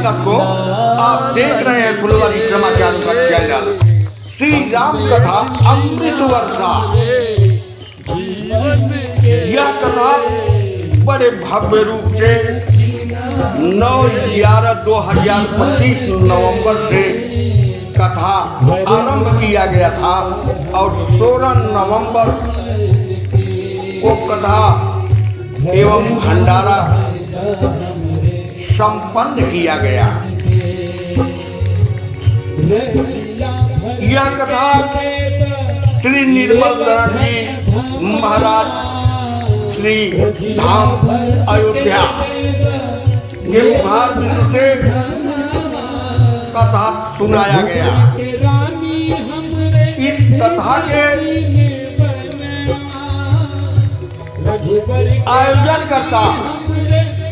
संगत को, आप देख रहे हैं फुलवारी समाचार का चैनल श्री राम कथा अमृत वर्षा। यह कथा बड़े भव्य रूप से 9/11/2025 नवंबर से कथा आरंभ किया गया था और 16 नवंबर को कथा एवं भंडारा संपन्न किया गया। यह कथा श्री निर्मल शरण जी महाराज श्री धाम अयोध्या के मुखार बिंदु से कथा सुनाया गया। इस कथा के आयोजनकर्ता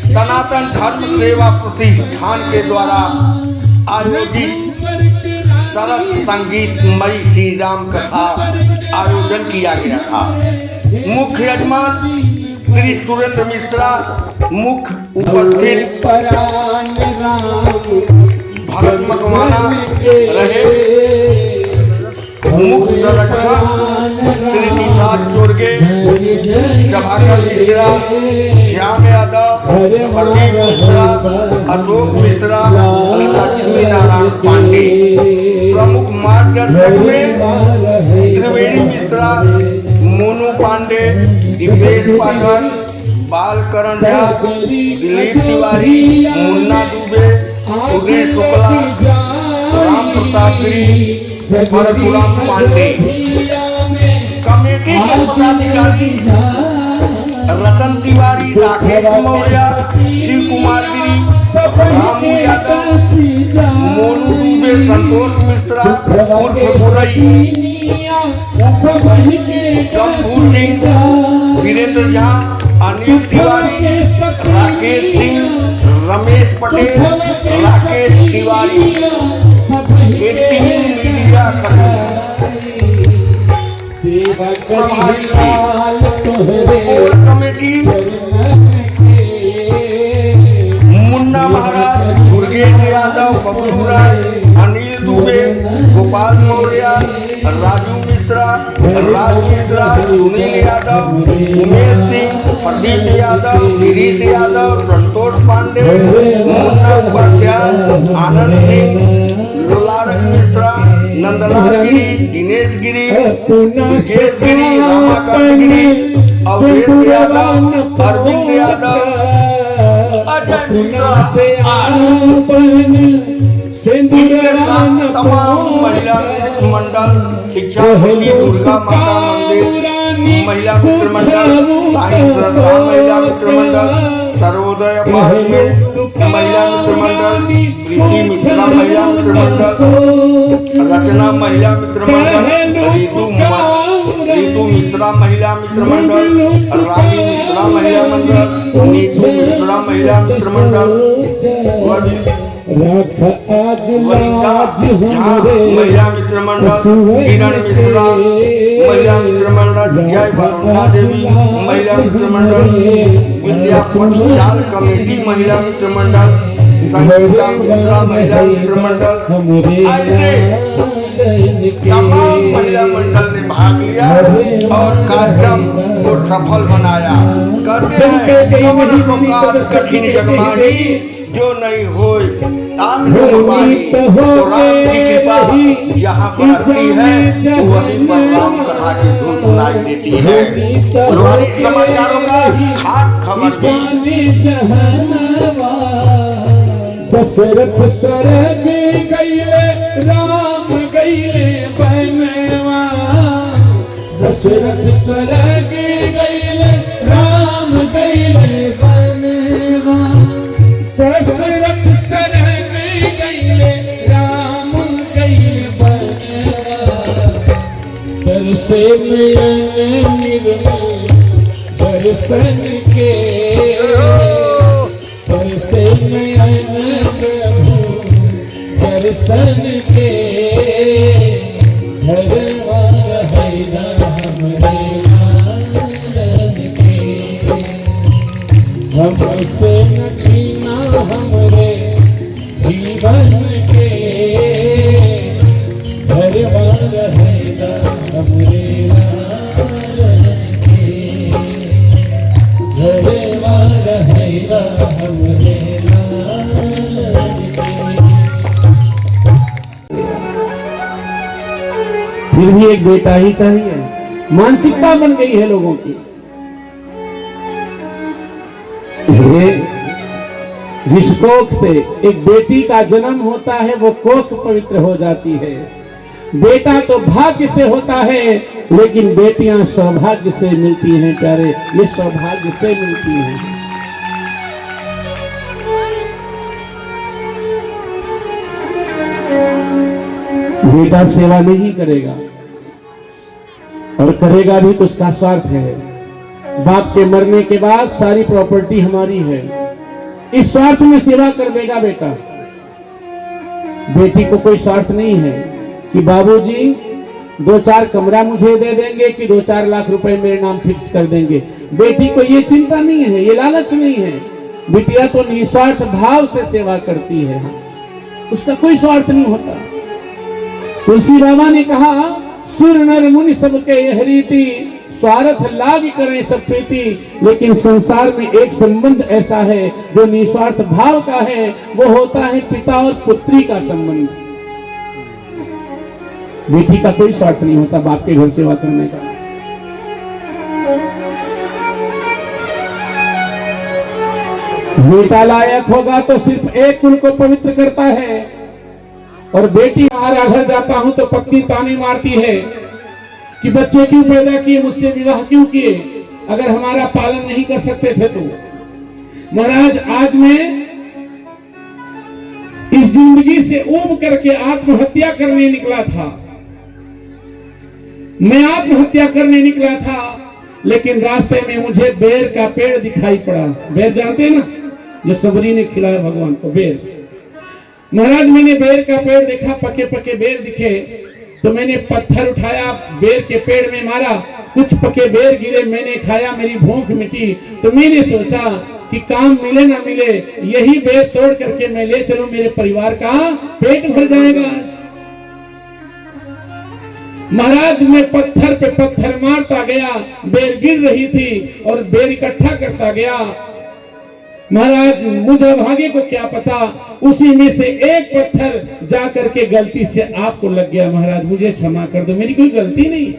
सनातन धर्म सेवा प्रतिष्ठान के द्वारा आयोजित सरस संगीतमयी श्री राम कथा आयोजन किया गया था। मुख्य यजमान श्री सुरेंद्र मिश्रा, मुख्य उपस्थित भरत मकवाना रहे, मुख्य संरक्षक श्री निषाद चोरगे, सभाकर मिश्रा, श्याम यादव, प्रदीप मिश्रा, अशोक मिश्रा, लक्ष्मी नारायण पांडे। प्रमुख मार्गदर्शक में त्रिवेणी मिश्रा, मोनू पांडे, दिपेश पाठक, बालकरण झा, दिलीप तिवारी, मुन्ना दुबे, उदय शुक्ला, राम प्रताप गिरी, परशुराम पांडे। कमेटी के पदाधिकारी रतन तिवारी, राकेश मौर्य, शिव कुमार गिरी, रामू यादव, मोनू दुबे, संतोष मिश्रा उर्फ मुरई, शंभू सिंह, वीरेंद्र झा, अनिल तिवारी, राकेश सिंह, रमेश पटेल, राकेश तिवारी, ये 3 मीडिया कर्मी प्रभारी थी। कोर कमेटी मुन्ना महाराज, दुर्गेश यादव, बबलू राय, अनिल दुबे, गोपाल मौर्य, राजू मिश्रा, राज मिश्रा, सुनील यादव, उमेश सिंह, प्रदीप यादव, गिरीश यादव, संतोष पांडे, मुन्ना उपाध्याय, आनंद सिंह, लोलारक मिश्रा, नंदलाल गिरी, दिनेश गिरी, विशेष गिरी, रामाकांत गिरी, अवधेश यादव, अरविंद यादव, अजय मिश्रा, तमाम महिला मंडल, इच्छापति दुर्गा माता मंदिर महिला मित्र मंडल, साईं श्रद्धा महिला मित्र मंडल, सर्वोदय अपार्टमेंट महिला मित्र मंडल, प्रीति मिश्रा महिला मित्र मंडल, रचना महिला मित्र मंडल, ऋतु मिश्रा महिला मित्र मंडल, रानी मिश्रा महिला मंडल, नीतू मिश्रा महिला मित्र मंडल, महिला मित्र मंडल, किरण मिश्रा महिला मित्र मंडल, जय वरुणा देवी महिला मित्र मंडल, विद्यापति चाल कमेटी महिला मित्र मंडल, संगीता मित्रा महिला मित्र मंडल, ऐसे तमाम महिला मंडल ने भाग लिया और कार्यक्रम को सफल बनाया। कहते हैं कवन प्रकार कठिन जगमाही जो नहीं होए तात तुम पाई। तो राम की कृपा जहाँ बरसती है वहीं पर राम कथा की धूम सुनाई देती है। फुलवारी समाचारों का खास खबर भी दशरथ स्वर्ग गइले राम गइले बनवा, दशरथ स्वर्ग गइले राम गइले बनवा, दशरथ स्वर्ग गइले राम गइले बनवा। दर्शे निर्मल दर्शन के, दर्शे प्रभु दर्शन के, धरवा हैरा हमरे आनंद के। हमसे न छीना हमरे जीवन के भरवा रहेगा हमरे नारन के, भरवा रहेगा हमरे नारन के। फिर भी एक बेटा ही चाहिए, मानसिकता बन गई है लोगों की। ये जिस कोख से एक बेटी का जन्म होता है वो कोख पवित्र हो जाती है। बेटा तो भाग्य से होता है, लेकिन बेटियां सौभाग्य से मिलती हैं प्यारे, ये सौभाग्य से मिलती हैं। बेटा सेवा नहीं करेगा और करेगा भी तो उसका स्वार्थ है। बाप के मरने के बाद सारी प्रॉपर्टी हमारी है, इस स्वार्थ में सेवा कर देगा बेटा। बेटी को कोई स्वार्थ नहीं है कि बाबूजी 2-4 कमरा मुझे दे देंगे कि 2-4 लाख रुपए मेरे नाम फिक्स कर देंगे। बेटी को ये चिंता नहीं है, ये लालच नहीं है। बिटिया तो निस्वार्थ भाव से सेवा करती है, उसका कोई स्वार्थ नहीं होता। तुलसी बाबा ने कहा सुर नर मुनि सबके यह रीति, स्वार्थ लाभ करें सब प्रीति। लेकिन संसार में एक संबंध ऐसा है जो निस्वार्थ भाव का है, वो होता है पिता और पुत्री का संबंध। बेटी का कोई स्वार्थ नहीं होता बाप के घर सेवा करने का। बेटा लायक होगा तो सिर्फ एक कुल को पवित्र करता है, और बेटी हमारा घर जाता हूं तो पत्नी ताने मारती है कि बच्चे क्यों पैदा किए, मुझसे विवाह क्यों किए, अगर हमारा पालन नहीं कर सकते थे तो। महाराज आज मैं इस जिंदगी से ऊब करके आत्महत्या करने निकला था, मैं आत्महत्या करने निकला था, लेकिन रास्ते में मुझे बेर का पेड़ दिखाई पड़ा। बेर जानते हैं ना, जो सबरी ने खिलाया भगवान को, बेर। महाराज मैंने बेर का पेड़ देखा, पके पके बेर दिखे तो मैंने पत्थर उठाया, बेर के पेड़ में मारा, कुछ पके बेर गिरे, मैंने खाया, मेरी भूख मिटी। तो मैंने सोचा कि काम मिले ना मिले, यही बेर तोड़ करके मैं ले चलूं, मेरे परिवार का पेट भर जाएगा आज। महाराज मैं पत्थर पे पत्थर मारता गया, बेर गिर रही थी और बेर इकट्ठा करता गया। महाराज मुझे भागे को क्या पता, उसी में से एक पत्थर जा करके गलती से आपको लग गया। महाराज मुझे क्षमा कर दो, मेरी कोई गलती नहीं।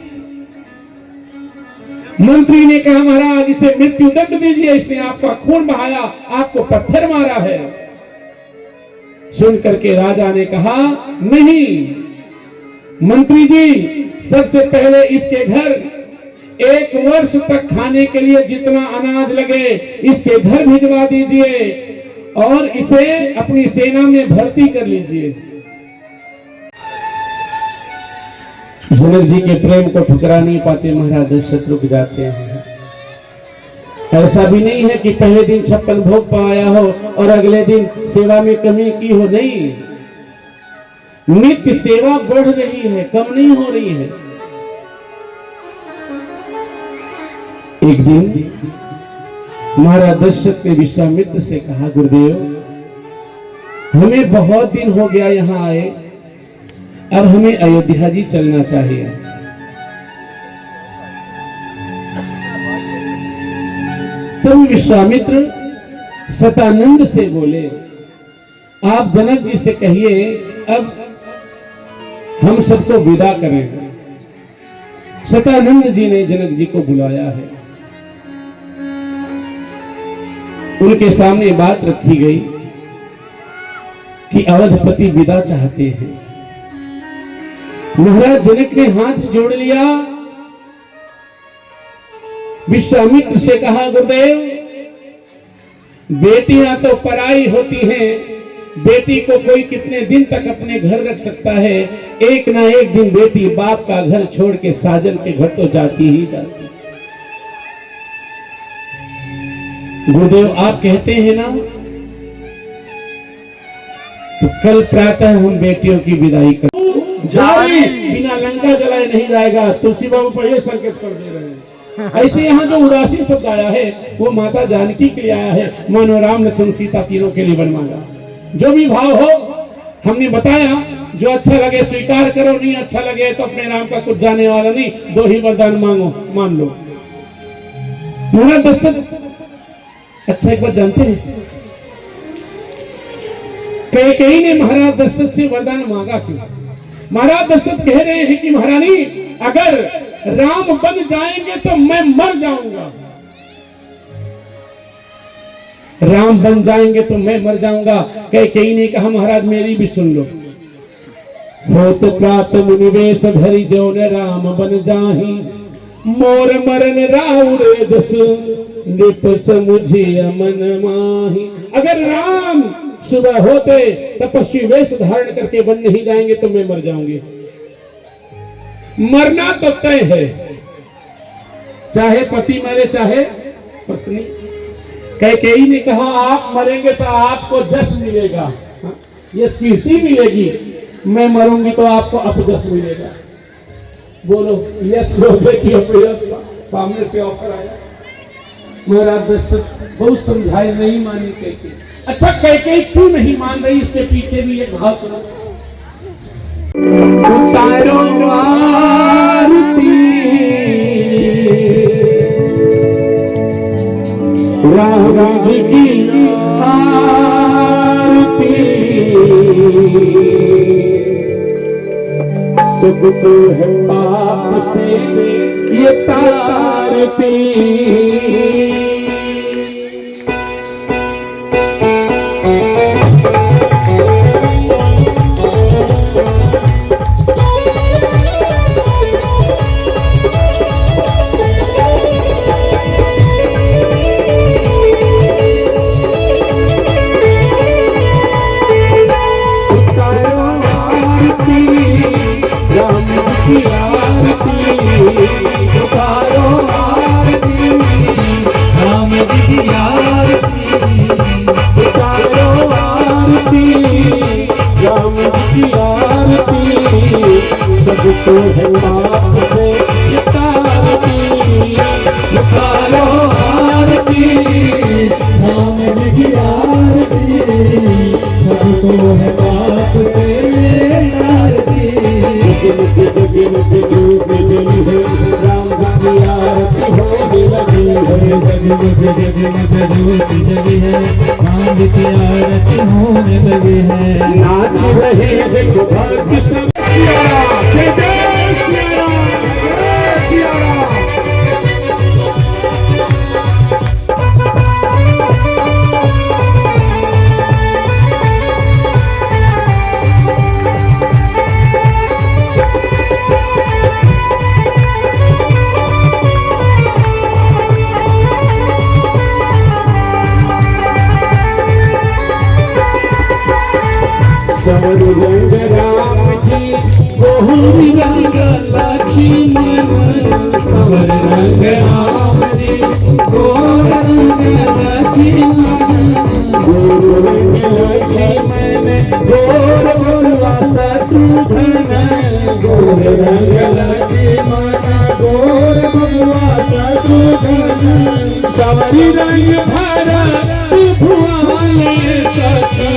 मंत्री ने कहा महाराज इसे मृत्यु दंड दीजिए, इसने आपका खून बहाया, आपको पत्थर मारा है। सुन करके राजा ने कहा नहीं मंत्री जी, सबसे पहले इसके घर 1 वर्ष तक खाने के लिए जितना अनाज लगे इसके घर भिजवा दीजिए और इसे अपनी सेना में भर्ती कर लीजिए। जनक जी के प्रेम को ठुकरा नहीं पाते महाराज दशरथ रुक जाते हैं। ऐसा भी नहीं है कि पहले दिन 56 भोग पाया हो और अगले दिन सेवा में कमी की हो, नहीं, नित्य सेवा बढ़ रही है, कम नहीं हो रही है। एक दिन महाराज दशरथ ने विश्वामित्र से कहा गुरुदेव हमें बहुत दिन हो गया यहाँ आए, अब हमें अयोध्या जी चलना चाहिए। तो विश्वामित्र सतानंद से बोले आप जनक जी से कहिए अब हम सबको विदा करें। सतानंद जी ने जनक जी को बुलाया है, उनके सामने बात रखी गई कि अवधपति विदा चाहते हैं। महाराज जनक ने हाथ जोड़ लिया, विश्वामित्र से कहा गुरुदेव बेटियां तो पराई होती हैं, बेटी को कोई कितने दिन तक अपने घर रख सकता है, एक ना एक दिन बेटी बाप का घर छोड़ के साजन के घर तो जाती ही जाती। गुरुदेव आप कहते हैं ना, तो कल प्रातः हम बेटियों की विदाई कर बिना लंका जलाए नहीं जाएगा। तुलसी बाबू पहले संकेत कर दे रहे हैं। ऐसे यहाँ जो उदासी शब्द आया है वो माता जानकी के लिए आया है, मानो राम लक्ष्मण सीता तीनों के लिए वन मांगा। जो भी भाव हो हमने बताया, जो अच्छा लगे स्वीकार करो, नहीं अच्छा लगे तो अपने राम का कुछ जाने वाला नहीं, 2 ही वरदान मांगो, मान लो। महाराज दशरथ अच्छा एक बात जानते हैं, कैकेयी ने महाराज दशरथ से वरदान मांगा क्यों? महाराज दशरथ कह रहे हैं कि महारानी अगर राम बन जाएंगे तो मैं मर जाऊंगा, राम बन जाएंगे तो मैं मर जाऊंगा। कैकेयी ने कहा महाराज मेरी भी सुन लो। होत प्रात मुनिवेश धरि जो न राम बन जाहि, मोर मरन राउर जस नृप समुझि अमन माहि। अगर राम सुबह होते तपस्वी वेश धारण करके वन नहीं जाएंगे तो मैं मर जाऊंगी। मरना तो तय है, चाहे पति मरे चाहे पत्नी। कैकेयी ने कहा आप मरेंगे तो आपको जस मिलेगा, ये कीर्ति मिलेगी, मैं मरूंगी तो आपको अपजस मिलेगा। बोलो यस लोगे कि अपयस? सामने से ऑफर आया। महाराज दशरथ बहुत समझाए, नहीं मानी कैकेयी। अच्छा कैकेयी क्यों नहीं मान रही, इसके पीछे भी एक भाव सुनो। उतारो आरती राम जी की आरती, सब तो है पाप से ये तारती। तो है पाप से ये तारती, उतारो आरती राम जी की आरती, सब तो है पाप से ये तारती। जगन के धूप जली है राम जी की आरती होने लगी है, जगन के धूप जली है राम जी की आरती होने लगी है। नाच रहे हैं भक्त सब समर रंग राम जी गोहरी रंग लक्ष्मण, समर रंग राम जी गोर रंग लक्ष्मण, गोर रंग लक्ष्मण गोर बलवा शत्रुघ्न, गोर रंग लक्ष्मण गोर बलवा शत्रुघ्न, समरी रंग भरत भुवन सखी।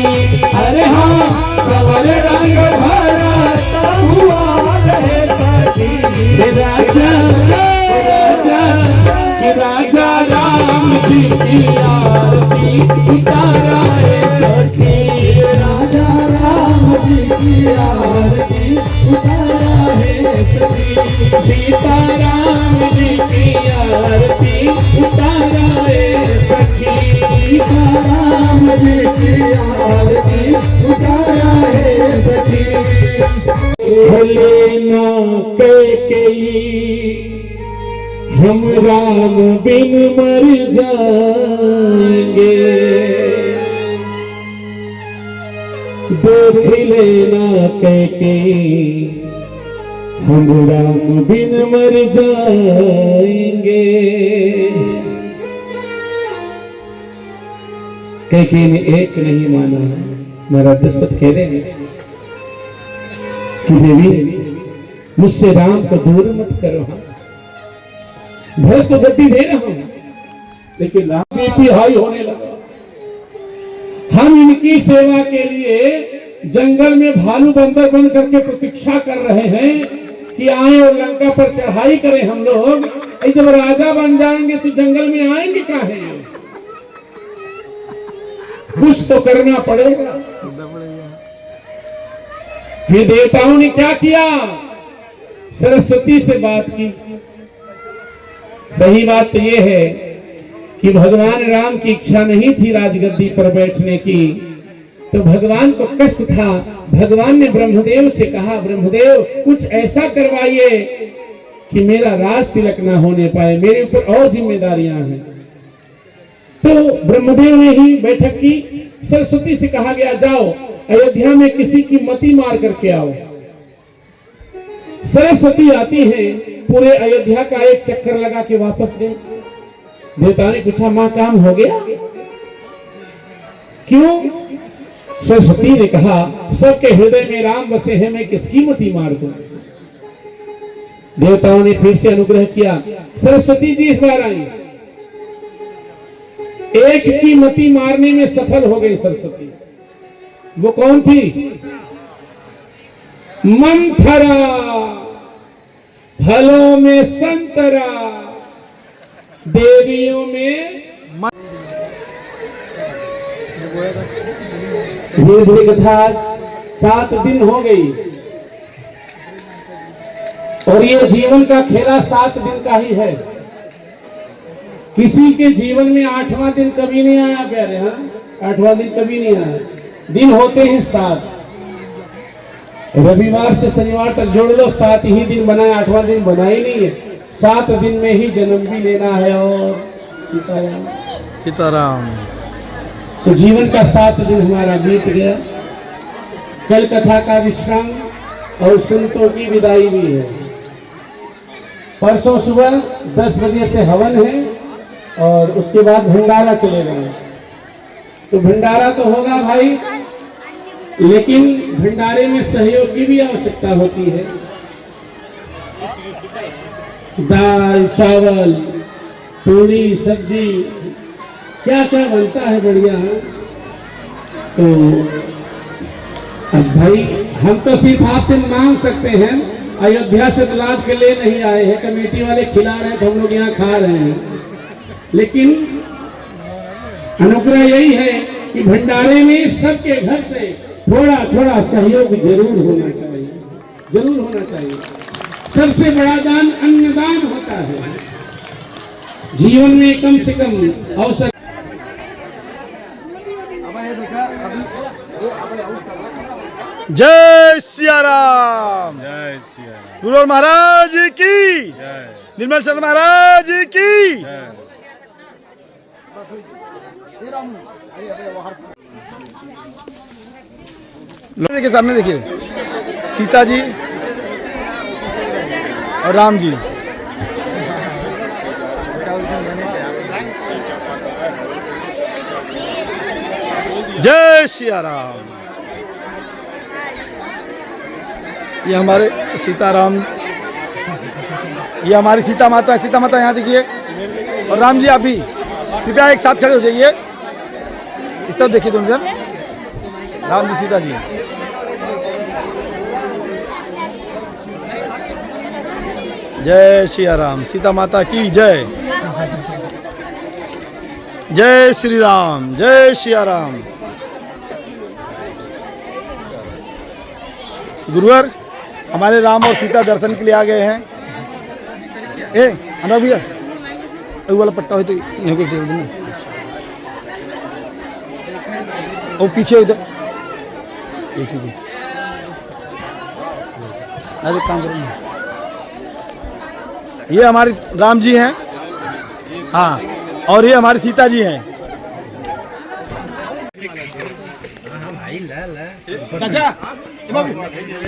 अरे हाँ सवर रंग भरत भुवन सखी। राजा राजा कि राजा राम जी की आरती उतारा है सखी, राजा राम जी की आरती उतारा है सखी, सीता राम जी की आरती उतारा है सखी, सीता राम जी की आरती उतारा है सखी। लेना कैकेयी हम राम बिन मर जाएंगे, देख लेना कैकेयी हम राम बिन मर जाएंगे। कैकेयी ने एक नहीं माना। महाराज दशरथ कह रहे हैं कि देवी मुझसे राम को दूर मत करो, भरत को गद्दी दे रहा हूं, लेकिन राम बीपी हाई होने लगा। हम इनकी सेवा के लिए जंगल में भालू बंदर बन करके प्रतीक्षा कर रहे हैं कि आए और लंका पर चढ़ाई करें हम लोग। जब राजा बन जाएंगे तो जंगल में आएंगे काहे? कुछ तो करना पड़ेगा। फिर देवताओं ने क्या किया? सरस्वती से बात की। सही बात तो यह है कि भगवान राम की इच्छा नहीं थी राजगद्दी पर बैठने की, तो भगवान को कष्ट था। भगवान ने ब्रह्मदेव से कहा, ब्रह्मदेव कुछ ऐसा करवाइए कि मेरा राज तिलक ना होने पाए, मेरे ऊपर और जिम्मेदारियां हैं। तो ब्रह्मदेव ने ही बैठक की। सरस्वती से कहा गया, जाओ अयोध्या में किसी की मति मार करके आओ। सरस्वती आती है, पूरे अयोध्या का एक चक्कर लगा के वापस गए। देवता ने पूछा, मां काम हो गया? क्यों? सरस्वती ने कहा, सबके हृदय में राम बसे हैं, मैं किसकी मति मार दूं? देवताओं ने फिर से अनुग्रह किया। सरस्वती जी इस बार आई, एक की मति मारने में सफल हो गई सरस्वती। वो कौन थी? मंथरा, फलों में संतरा, देवियों में। धीरे धीरे कथा 7 दिन हो गई और ये जीवन का खेला 7 दिन का ही है। किसी के जीवन में 8वां दिन कभी नहीं आया प्यारे। हाँ, 8वां दिन कभी नहीं आया। दिन होते हैं 7। रविवार से शनिवार तक जोड़ लो, 7 ही दिन बनाए, 8वां दिन बना ही नहीं है। 7 दिन में ही जन्म भी लेना है और सीताराम सीताराम। तो जीवन का 7 दिन हमारा बीत गया। कल कथा का विश्राम और संतों की विदाई भी है। परसों सुबह 10 बजे से हवन है और उसके बाद भंडारा चलेगा। तो भंडारा तो होगा भाई, लेकिन भंडारे में सहयोग की भी आवश्यकता होती है। दाल, चावल, पूरी, सब्जी, क्या क्या बनता है बढ़िया। तो अब भाई हम तो सिर्फ आपसे मांग सकते हैं, अयोध्या से लाद के ले नहीं आए हैं, कमेटी वाले खिला रहे हैं तो हम लोग यहाँ खा रहे हैं। लेकिन अनुग्रह यही है कि भंडारे में सबके घर से थोड़ा थोड़ा सहयोग जरूर होना चाहिए, जरूर होना चाहिए। सबसे बड़ा दान अन्नदान होता है। जीवन में कम से कम अवसर। जय सिया राम। गुरु महाराज की, निर्मल शरण महाराज की। देखिए सामने, देखिए सीता जी और राम जी। जय सिया राम। ये हमारे सीताराम, ये हमारी सीता माता है। सीता माता यहाँ देखिए, और राम जी आप भी कृपया एक साथ खड़े हो जाइए। इस तरफ देखिए दोनों जन, राम जी सीता जी। जय सिया राम। सीता माता की जय। जय श्री राम। जय सिया राम। गुरुवर हमारे राम और सीता दर्शन के लिए आ गए हैं। ए अनुराग भैया, वो वाला पट्टा हो तो यहाँ को दे देना। और पीछे उधर ठीक है। आज एक काम करेंगे, ये हमारे राम जी हैं, हाँ, और ये हमारी सीता जी हैं। चाचा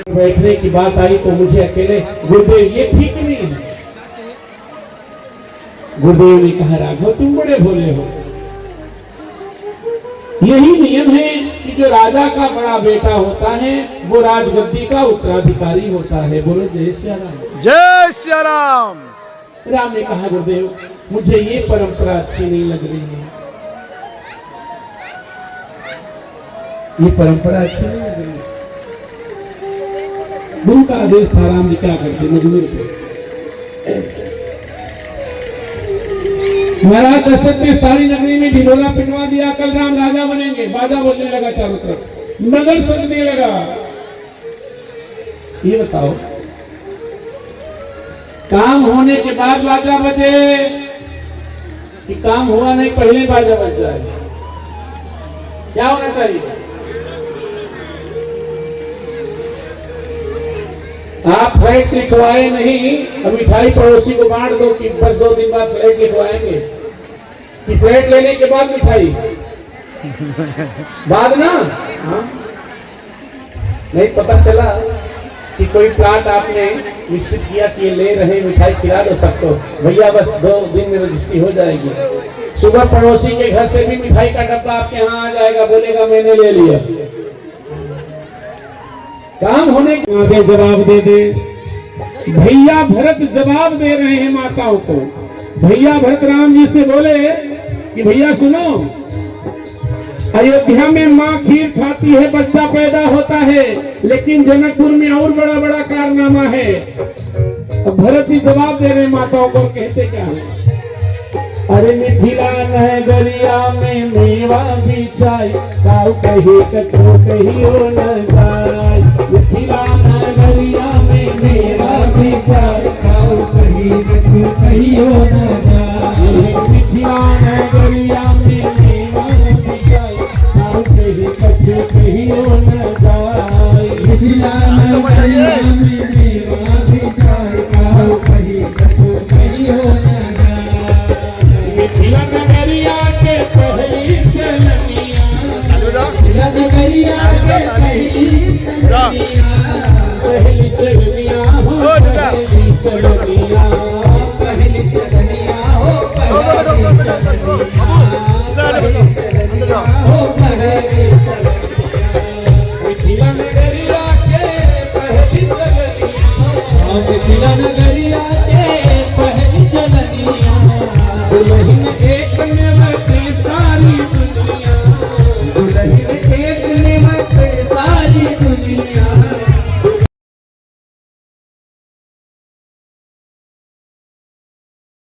बैठने की बात आई तो मुझे अकेले, गुरुदेव ये ठीक नहीं है। गुरुदेव ने कहा, राघव तुम बड़े भोले हो। यही नियम है कि जो राजा का बड़ा बेटा होता है वो राजगद्दी का उत्तराधिकारी होता है। बोलो जय सिया राम। जय सिया राम। राम ने कहा, गुरुदेव मुझे ये परंपरा अच्छी नहीं लग रही है। ये परंपरा अच्छी नहीं है। गुरु का आदेश था, राम जी क्या करते मजबूर थे। महाराज दशरथ ने सारी नगरी में ढिढोरा पिटवा दिया, कल राम राजा बनेंगे। बाजा बजने लगा चारों तरफ, नगर सजने लगा। ये बताओ, काम होने के बाद बाजा बजे कि काम हुआ नहीं पहले बाजा बज जाए? क्या होना चाहिए? आप फ्लैट लिखवाए नहीं, अब मिठाई पड़ोसी को बांट दो कि बस 2 दिन बाद फ्लैट लिखवाएंगे, कि फ्लैट लेने के बाद मिठाई बाद ना। हाँ? नहीं पता चला कि कोई प्लाट आपने निश्चित किया कि ये ले रहे, मिठाई खिला दो सबको, भैया बस 2 दिन में रजिस्ट्री हो जाएगी। सुबह पड़ोसी के घर से भी मिठाई का डब्बा आपके यहाँ आ जाएगा, बोलेगा मैंने ले लिया। काम होने के आगे जवाब दे दे। भैया भरत जवाब दे रहे हैं माताओं को। भैया भरत राम जी से बोले कि भैया सुनो, अयोध्या में माँ खीर खाती है, बच्चा पैदा होता है, लेकिन जनकपुर में और बड़ा बड़ा कारनामा है। अब भरत जी जवाब दे रहे माताओं को, कहते क्या है? अरे मिथिला नगरिया में मेवा बिछाई, काऊ कही कछो कहियो न जाय। मिथिला नगरिया में मेवा बिछाई, काऊ कही कछो कहियो न जाय। मिथिला नगरिया में मेवा बिछाई, काऊ कही कछो कहियो न जाय। मिथिला नगरिया में मेवा बिछाई, काऊ कही कछो कहियो न जाय। मिथिला नगरिया के पहली चलनिया, मिथिला नगरिया के पहली चलनिया, पहली चलनिया हो, पहली चलनिया, पहली चलनिया हो, पहली चलनिया हो, पहली चलनिया। मिथिला नगरिया के पहली चलनिया, मिथिला